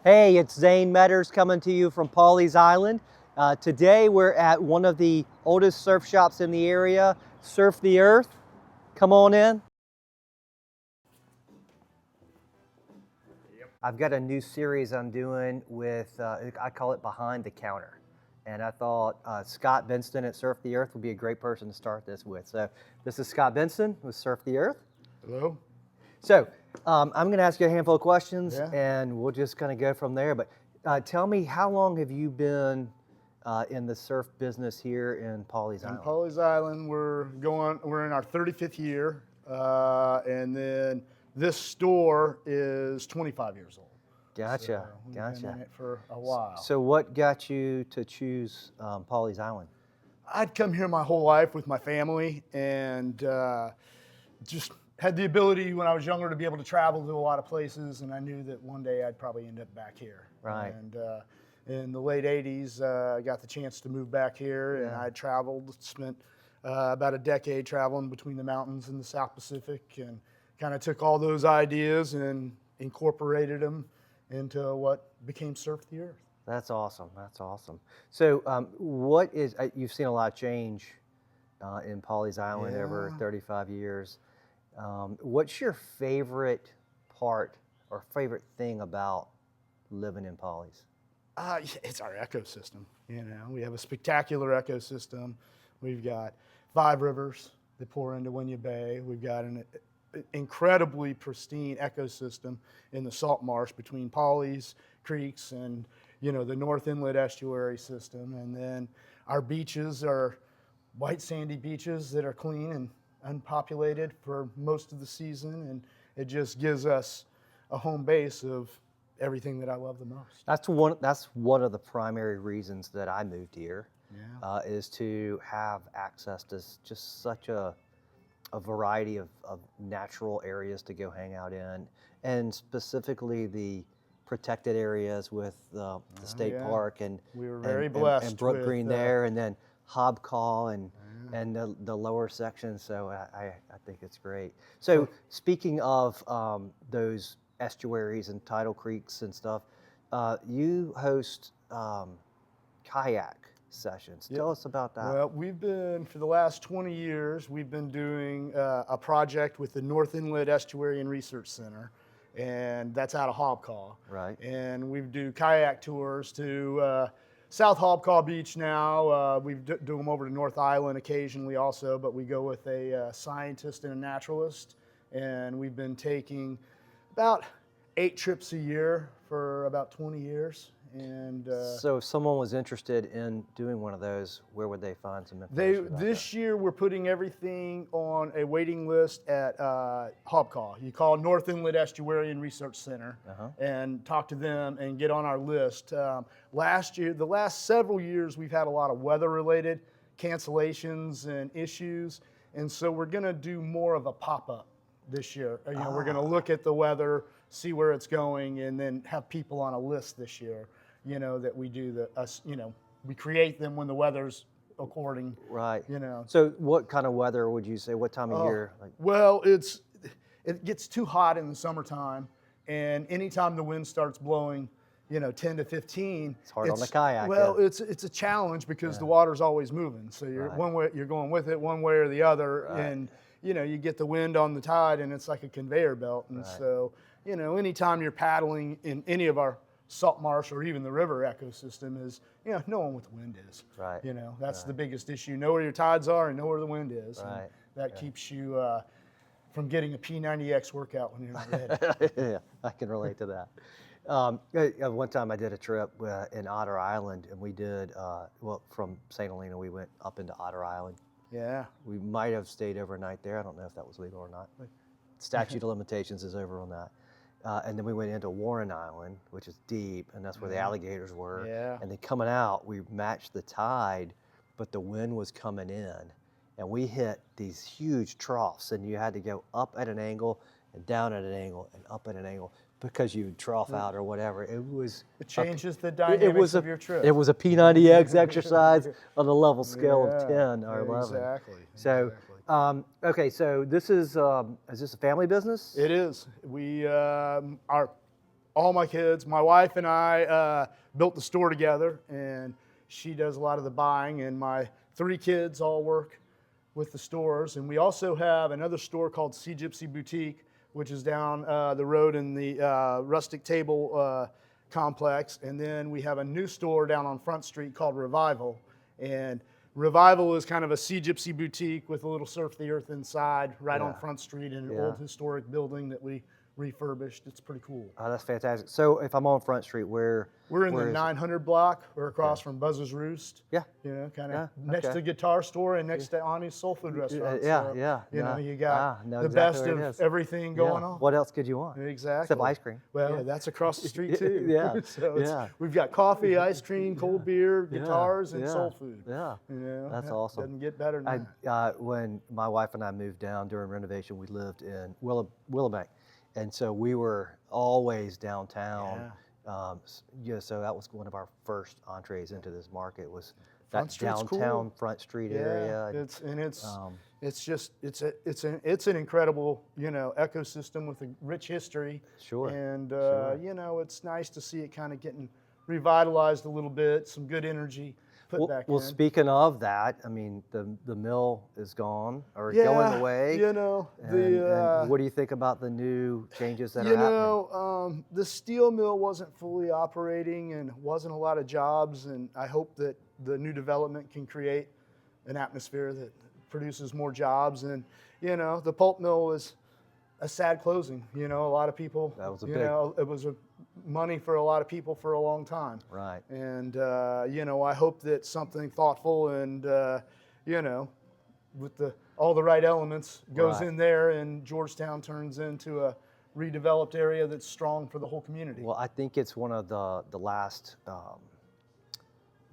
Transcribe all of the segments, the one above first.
Hey, it's Zane Metters coming to you from Pawleys Island. Today we're at one of the oldest surf shops in the area, Surf the Earth. Come on in. I've got a new series I'm doing with, I call it Behind the Counter. And I thought Scott Benston at Surf the Earth would be a great person to start this with. So this is Scott Benston with Surf the Earth. Hello. So I'm going to ask you a handful of questions, Yeah. and we'll just kind of go from there. But tell me, how long have you been in the surf business here in Pawleys In Island? Pawleys Island, we're in our 35th year, and then this store is 25 years old. Gotcha, So we've gotcha. been in it for a while. So what got you to choose Pawleys Island? I'd come here my whole life with my family, and just had the ability when I was younger to be able to travel to a lot of places, and I knew that one day I'd probably end up back here. Right. And in the late 80s, I got the chance to move back here, and I traveled, spent about a decade traveling between the mountains and the South Pacific, and kind of took all those ideas and incorporated them into what became Surf the Earth. That's awesome. That's awesome. So what is, you've seen a lot of change in Pawleys Island over Yeah. 35 years. What's your favorite part or favorite thing about living in Pawleys? It's our ecosystem. You know, we have a spectacular ecosystem. We've got 5 rivers that pour into Winyah Bay. We've got an incredibly pristine ecosystem in the salt marsh between Pawleys creeks and the North Inlet estuary system. And then our beaches are white sandy beaches that are clean and unpopulated for most of the season, and it just gives us a home base of everything that I love the most. That's one of the primary reasons that I moved here, is to have access to just such a variety of natural areas to go hang out in, and specifically the protected areas with the state park and we were very blessed and Brook with, Green there, and then Hobcaw and the lower section. So I think it's great. So speaking of those estuaries and tidal creeks and stuff, you host kayak sessions. Tell us about that. Well, for the last 20 years, we've been doing a project with the North Inlet Estuary and Research Center, and that's out of Hobcaw. Right. And we do kayak tours to South Hobcaw Beach now. We do them over to North Island occasionally also, but we go with a scientist and a naturalist, and we've been taking about 8 trips a year for about 20 years. And so if someone was interested in doing one of those, where would they find some information about this year we're putting everything on a waiting list at Hobcaw. You call North Inlet Estuary and Research Center and talk to them and get on our list. The last several years, we've had a lot of weather-related cancellations and issues, and so we're going to do more of a pop-up this year. We're going to look at the weather, see where it's going, and then have people on a list this year. That we do we create them when the weather's according. Right. You know. So what kind of weather would you say? What time of year? Well, it gets too hot in the summertime, and anytime the wind starts blowing, 10 to 15. It's hard on the kayak. Well, it's a challenge because the water's always moving. So you're you're going with it one way or the other, and you get the wind on the tide, and it's like a conveyor belt. And so anytime you're paddling in any of our salt marsh or even the river ecosystem is, knowing what the wind is. Right. That's the biggest issue. Know where your tides are and know where the wind is. Right. That keeps you from getting a P90X workout when you're not ready. Yeah, I can relate to that. One time I did a trip in Otter Island, and we did, from St. Helena, we went up into Otter Island. Yeah. We might have stayed overnight there. I don't know if that was legal or not. But statute of limitations is over on that. And then we went into Warren Island, which is deep, and that's where the alligators were. Yeah. And then coming out, we matched the tide, but the wind was coming in. And we hit these huge troughs, and you had to go up at an angle and down at an angle and up at an angle because you would trough out or whatever. It changes the dynamics of your trip. It was a P90X exercise on a level scale of 10 or 11. Exactly. So, okay, so this is this a family business? It is. We our all my kids, my wife and I built the store together, and she does a lot of the buying, and my 3 kids all work with the stores. And we also have another store called Sea Gypsy Boutique, which is down the road in the Rustic Table complex. And then we have a new store down on Front Street called Revival. And Revival is kind of a Sea Gypsy Boutique with a little Surf the Earth inside, right on Front Street in an old historic building that we refurbished. It's pretty cool. Oh, that's fantastic. So if I'm on Front Street, we're in the 900 block. We're across from Buzz's Roost. Yeah. You know, kind of next to the guitar store and next to Ani's Soul Food Restaurant. So, you know, you got the best of everything going on. What else could you want? Exactly. Except ice cream. Well, that's across the street too. So we've got coffee, ice cream, cold beer, guitars, and soul food. Yeah. You know, that's awesome. Doesn't get better than that. When my wife and I moved down during renovation, we lived in Willowbank. And so we were always downtown. So that was one of our first entrees into this market was that downtown Front Street area. It's an incredible, you know, ecosystem with a rich history. Sure. And you know, it's nice to see it kind of getting revitalized a little bit. Some good energy put back in. Well, speaking of that, I mean, the mill is gone or going away. You know, and what do you think about the new changes that are happening? You know, the steel mill wasn't fully operating and wasn't a lot of jobs, and I hope that the new development can create an atmosphere that produces more jobs. And, you know, the pulp mill was a sad closing. You know, a lot of people, it was money for a lot of people for a long time. Right. And, you know, I hope that something thoughtful and, you know, with all the right elements goes in there and Georgetown turns into a redeveloped area that's strong for the whole community. Well, I think it's one of the last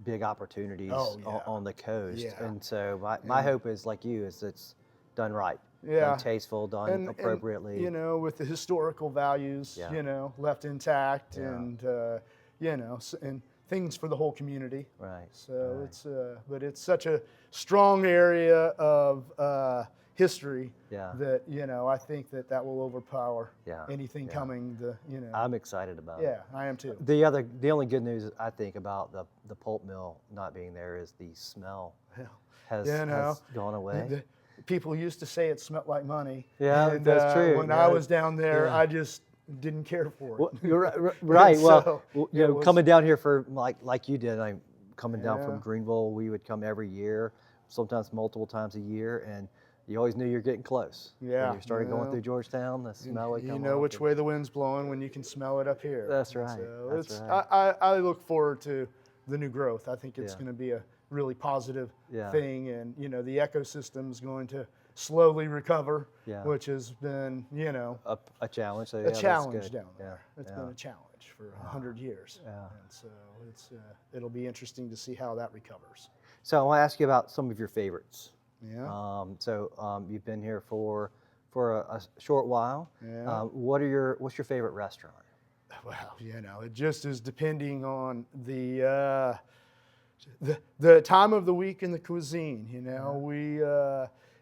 big opportunities on the coast. And so my hope is, like you, is it's done right. Done tasteful, done appropriately. And, you know, with the historical values, you know, left intact and, you know, and things for the whole community. Right. So but it's such a strong area of history that, you know, I think that will overpower anything coming. You know. I'm excited about it. Yeah, I am too. The only good news I think about the pulp mill not being there is the smell has gone away. People used to say it smelled like money. Yeah, and, that's true. When I was down there, I just didn't care for it. Well, you're right. Well, so, you know, coming down here for like you did, I'm coming down from Greenville. We would come every year, sometimes multiple times a year, and you always knew you're getting close. Yeah. When you started going through Georgetown, the smell would come. You know which way the wind's blowing when you can smell it up here. That's right. So I look forward to the new growth. I think it's going to be a really positive thing, and you know the ecosystem's going to slowly recover, which has been, you know, a challenge. So, a challenge down there. It's been a challenge for 100 years, and so it'll be interesting to see how that recovers. So I want to ask you about some of your favorites. Yeah. You've been here for a short while. Yeah. What's your favorite restaurant? Well, you know, it just is depending on the time of the week and the cuisine. You know, we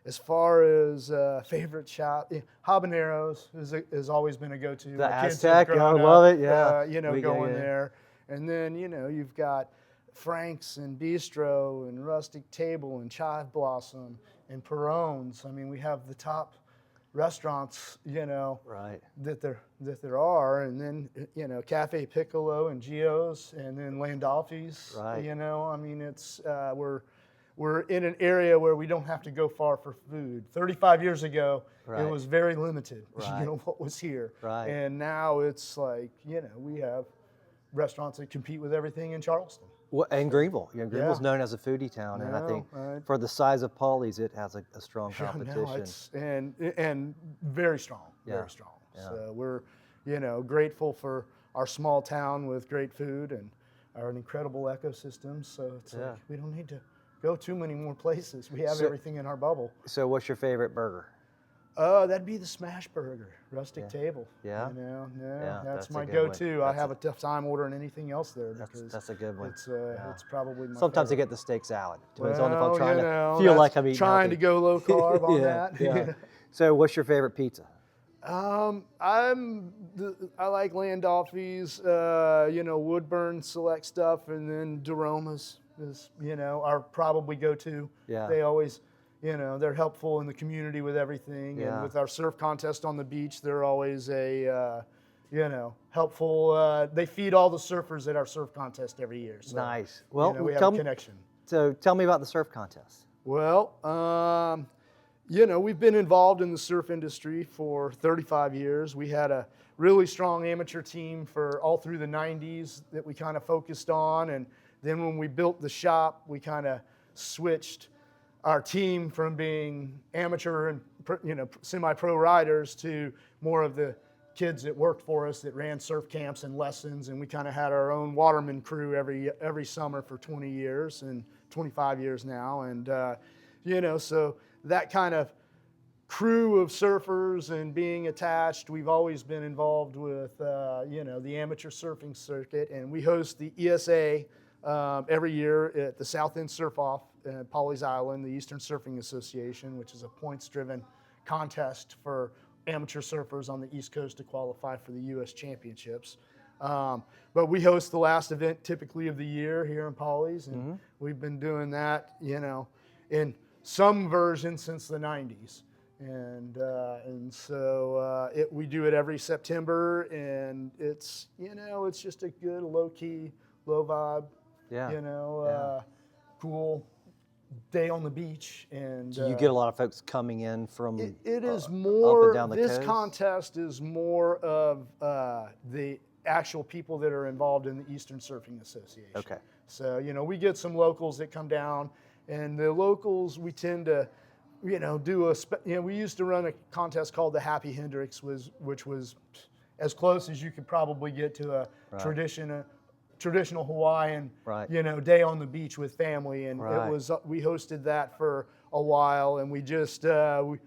as far as favorite shop, Habaneros has always been a go-to. The Aztec, I love it. Yeah, you know, going there, and then you know you've got Frank's and Bistro and Rustic Table and Chive Blossom and Perrone's. I mean, we have the top restaurants, you know, that there are, and then you know Cafe Piccolo and Gio's, and then Landolfi's. You know, I mean, it's we're in an area where we don't have to go far for food. 35 years ago, it was very limited. You know what was here, and now it's like you know we have restaurants that compete with everything in Charleston. Well, and Greenville. You know, Greenville's known as a foodie town, and I think for the size of Pawleys, it has a strong competition. And very strong, very strong. So we're, you know, grateful for our small town with great food and our incredible ecosystem. So it's like we don't need to go too many more places. We have everything in our bubble. So what's your favorite burger? That'd be the Smash Burger, Rustic Table. Yeah. You know, that's my go-to. I have a tough time ordering anything else there because that's a good one. It's probably my Sometimes favorite. I get the steak salad. Depends on if I'm trying to know, feel like I'm eating trying healthy. to go low carb on that. So what's your favorite pizza? I like Landolfi's, Woodburn Select stuff, and then Daroma's is, our probably go-to. Yeah. They always, they're helpful in the community with everything. Yeah. And with our surf contest on the beach, they're always helpful. They feed all the surfers at our surf contest every year. So, Nice. Well, we have a connection. So tell me about the surf contest. Well, we've been involved in the surf industry for 35 years. We had a really strong amateur team for all through the 90s that we kind of focused on. And then when we built the shop, we kind of switched our team from being amateur and, semi-pro riders to more of the kids that worked for us that ran surf camps and lessons. And we kind of had our own waterman crew every summer for 20 years and 25 years now. And, so that kind of crew of surfers and being attached, we've always been involved with, the amateur surfing circuit. And we host the ESA every year at the South End Surf Off at Pawleys Island, the Eastern Surfing Association, which is a points-driven contest for amateur surfers on the East Coast to qualify for the U.S. Championships. But we host the last event typically of the year here in Pawleys, and we've been doing that, in some version since the 90s. And so we do it every September, and it's, it's just a good low-key, low vibe, cool day on the beach. And so you get a lot of folks coming in from it is more, up and down the this coast? contest is more of the actual people that are involved in the Eastern Surfing Association. Okay. So, we get some locals that come down, and the locals, we tend to, we used to run a contest called the Happy Hendrix, which was as close as you could probably get to a traditional Hawaiian, day on the beach with family. And we hosted that for a while, and we just, it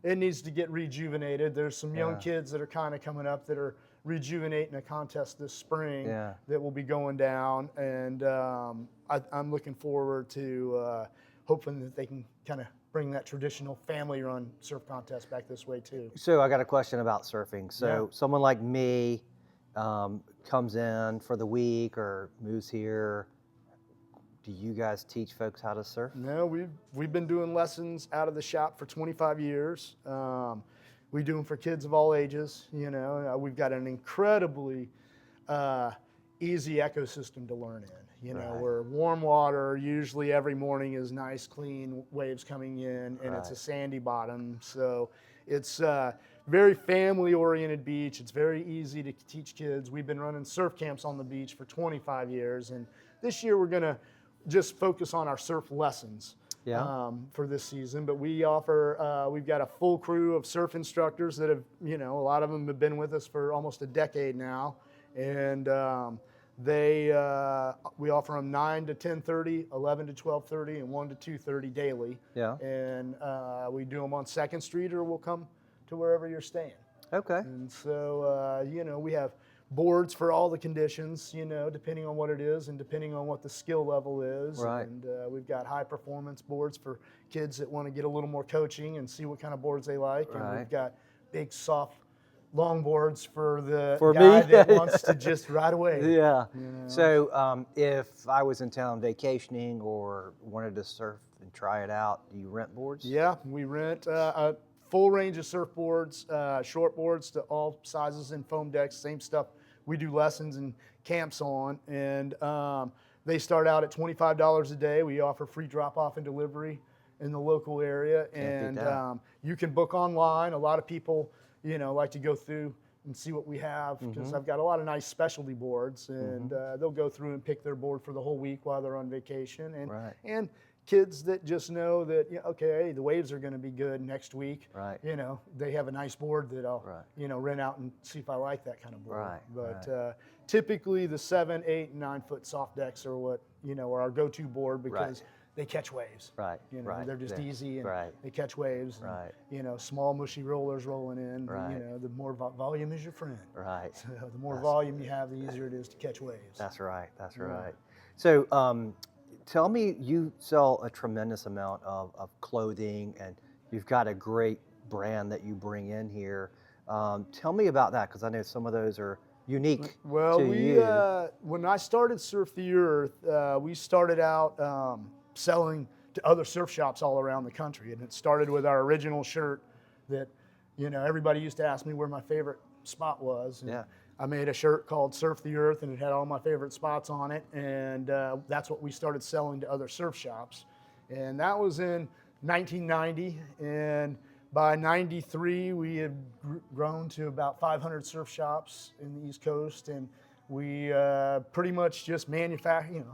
needs to get rejuvenated. There's some young kids that are kind of coming up that are rejuvenating a contest this spring that will be going down. And I'm looking forward to hoping that they can kind of bring that traditional family-run surf contest back this way too. So I got a question about surfing. So someone like me comes in for the week or moves here. Do you guys teach folks how to surf? No, we've been doing lessons out of the shop for 25 years. We do them for kids of all ages. We've got an incredibly easy ecosystem to learn in. We're warm water. Usually every morning is nice, clean waves coming in, and it's a sandy bottom. So it's very family-oriented beach. It's very easy to teach kids. We've been running surf camps on the beach for 25 years, and this year we're going to just focus on our surf lessons for this season. But we offer, we've got a full crew of surf instructors that have, a lot of them have been with us for almost a decade now, and we offer them 9 to 10:30, 11 to 12:30, and 1 to 2:30 daily. Yeah. And we do them on 2nd Street, or we'll come to wherever you're staying. Okay. And so, we have boards for all the conditions, depending on what it is and depending on what the skill level is. Right. And we've got high performance boards for kids that want to get a little more coaching and see what kind of boards they like. Right. And we've got big, soft longboards for the for guy me? that wants to just ride away. Yeah. So if I was in town vacationing or wanted to surf and try it out, do you rent boards? Yeah, we rent a full range of surfboards, short boards to all sizes, and foam decks, same stuff we do lessons and camps on. And they start out at $25 a day. We offer free drop-off and delivery in the local area. And you can book online. A lot of people like to go through and see what we have, because I've got a lot of nice specialty boards, and they'll go through and pick their board for the whole week while they're on vacation. And and kids that just know that, okay, the waves are going to be good next week. Right. They have a nice board that I'll rent out and see if I like that kind of board. Right. But typically the 7, 8, and 9 foot soft decks are what are our go-to board, because they catch waves. Right. They're just easy, and they catch waves. And, small mushy rollers rolling in. Right. The more volume is your friend. Right. So the more volume you have, the easier it is to catch waves. That's right. That's right. So tell me, you sell a tremendous amount of clothing, and you've got a great brand that you bring in here. Tell me about that, because I know some of those are unique Well, to you. when I started Surf the Earth, we started out selling to other surf shops all around the country, and it started with our original shirt that, everybody used to ask me where my favorite spot was. And Yeah. I made a shirt called Surf the Earth, and it had all my favorite spots on it, and that's what we started selling to other surf shops. And that was in 1990, and by 93, we had grown to about 500 surf shops in the East Coast, and we pretty much just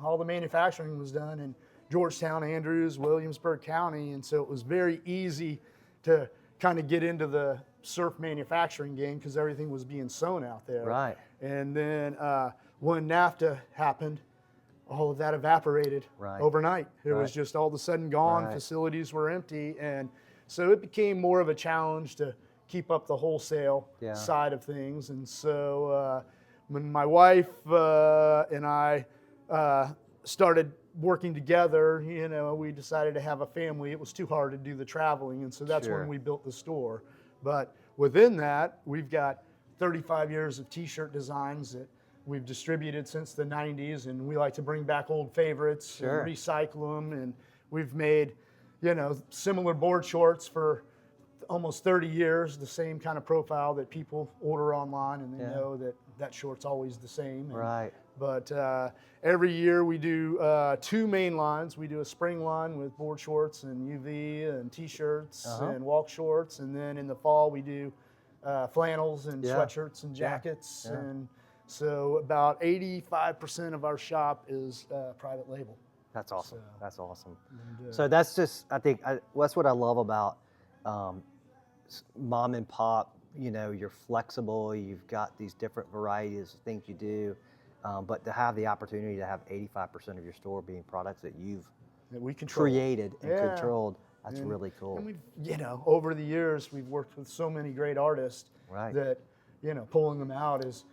all the manufacturing was done in Georgetown, Andrews, Williamsburg County, and so it was very easy to kind of get into the surf manufacturing game because everything was being sewn out there. Right. And then when NAFTA happened, all of that evaporated overnight. It was just all of a sudden gone. Facilities were empty, and so it became more of a challenge to keep up the wholesale side of things. And so when my wife and I started working together, we decided to have a family. It was too hard to do the traveling, and so that's when we built the store. But within that, we've got 35 years of t-shirt designs that we've distributed since the 90s, and we like to bring back old favorites and recycle them. And we've made, similar board shorts for almost 30 years, the same kind of profile that people order online, and they know that short's always the same. Right. But every year we do 2 main lines. We do a spring line with board shorts and UV and t-shirts and walk shorts, and then in the fall we do flannels and sweatshirts and jackets. And so about 85% of our shop is private label. That's awesome. That's awesome. And, So that's just, I think, that's what I love about mom and pop. You're flexible. You've got these different varieties of things you do, but to have the opportunity to have 85% of your store being products that you've we control. created and controlled, that's really cool. And we've, over the years, we've worked with so many great artists that, pulling them out is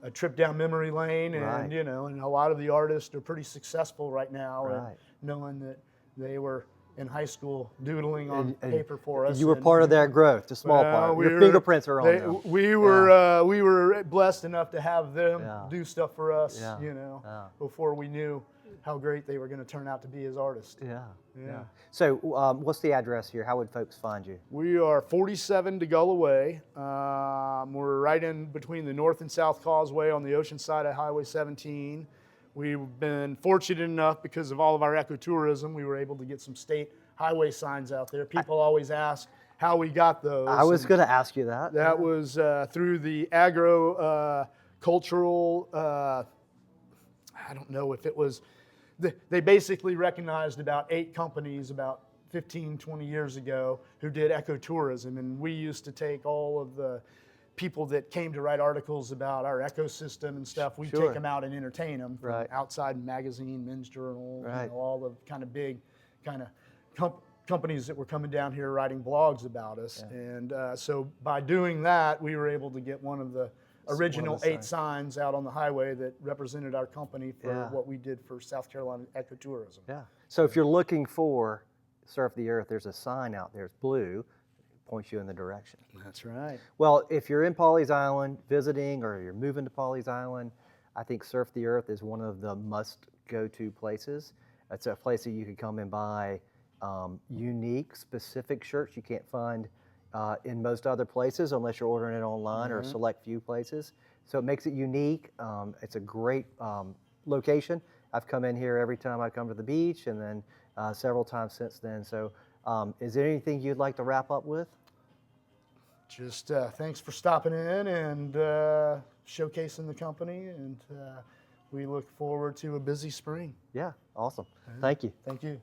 a trip down memory lane, and and a lot of the artists are pretty successful right now, and knowing that they were in high school doodling on paper for us. You were part of their growth, the small part. Your fingerprints are on them. We were blessed enough to have them do stuff for us, before we knew how great they were going to turn out to be as artists. Yeah. So what's the address here? How would folks find you? We are 47 DeGulla Way. We're right in between the North and South Causeway on the ocean side of Highway 17. We've been fortunate enough, because of all of our ecotourism, we were able to get some state highway signs out there. People always ask how we got those. I was going to ask you that. That was through the agro-cultural, I don't know if it was, they basically recognized about 8 companies about 15, 20 years ago who did ecotourism, and we used to take all of the people that came to write articles about our ecosystem and stuff. We'd take them out and entertain them from Outside Magazine, Men's Journal, all the kind of big kind of companies that were coming down here writing blogs about us. And so by doing that, we were able to get one of the original 8 signs out on the highway that represented our company for what we did for South Carolina ecotourism. Yeah. So if you're looking for Surf the Earth, there's a sign out there. It's blue. Points you in the direction. That's right. Well, if you're in Pawleys Island visiting, or you're moving to Pawleys Island, I think Surf the Earth is one of the must-go-to places. It's a place that you can come and buy unique, specific shirts you can't find in most other places unless you're ordering it online or a select few places. So it makes it unique. It's a great location. I've come in here every time I come to the beach, and then several times since then. So is there anything you'd like to wrap up with? Just thanks for stopping in and showcasing the company, and we look forward to a busy spring. Yeah, awesome. Thank you. Thank you.